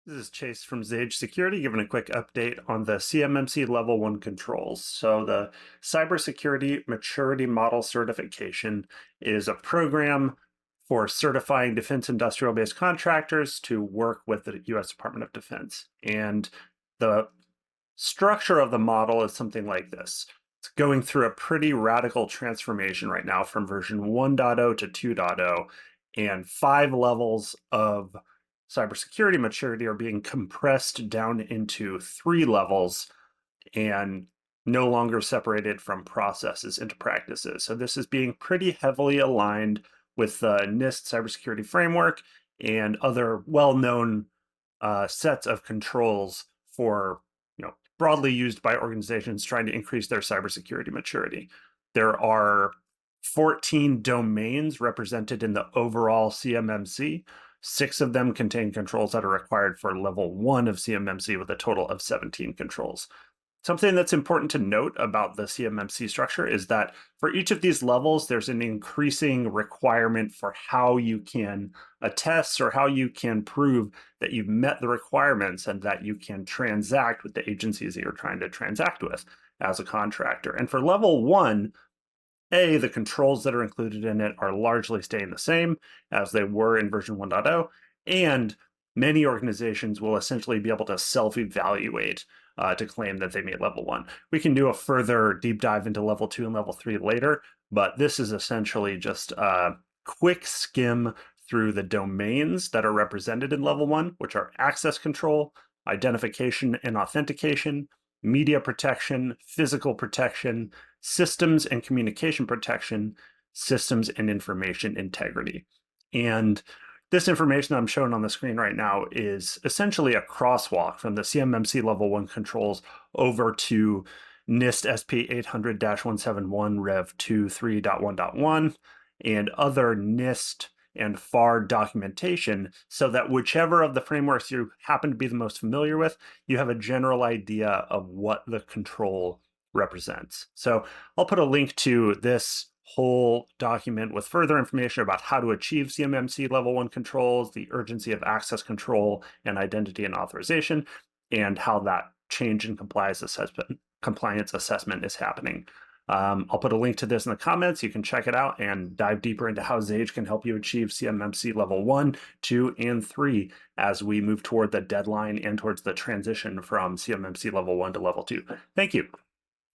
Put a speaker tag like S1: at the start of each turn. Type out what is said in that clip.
S1: This is Chase from Cybersecurity giving a quick update on the CMMC Level 1 controls. So, the Cybersecurity Maturity Model Certification is a program for certifying defense industrial based contractors to work with the US Department of Defense. And the structure of the model is something like this. It's going through a pretty radical transformation right now from version 1.0 to 2.0, and 5 levels of cybersecurity maturity are being compressed down into 3 levels and no longer separated from processes into practices. So this is being pretty heavily aligned with the NIST cybersecurity framework and other well-known sets of controls for broadly used by organizations trying to increase their cybersecurity maturity. There are 14 domains represented in the overall CMMC. 6 of them contain controls that are required for level 1 of CMMC with a total of 17 controls. Something that's important to note about the CMMC structure is that for each of these levels, there's an increasing requirement for how you can attest or how you can prove that you've met the requirements and that you can transact with the agencies that you're trying to transact with as a contractor. And for level 1, the controls that are included in it are largely staying the same as they were in version 1.0, and many organizations will essentially be able to self-evaluate to claim that they meet level 1. We can do a further deep dive into level 2 and level 3 later, but this is essentially just a quick skim through the domains that are represented in level 1, which are access control, identification and authentication, media protection, physical protection, systems and communication protection, systems and information integrity. And this information I'm showing on the screen right now is essentially a crosswalk from the CMMC Level 1 controls over to NIST SP 800-171 Rev 23.1.1 and other NIST and FAR documentation, so that whichever of the frameworks you happen to be the most familiar with, you have a general idea of what the control represents. So I'll put a link to this whole document with further information about how to achieve CMMC level 1 controls, the urgency of access control and identity and authorization, and how that change in compliance assessment is happening. I'll put a link to this in the comments. You can check it out and dive deeper into how Zage can help you achieve CMMC level 1, 2, and 3 as we move toward the deadline and towards the transition from CMMC level 1 to level 2. Thank you.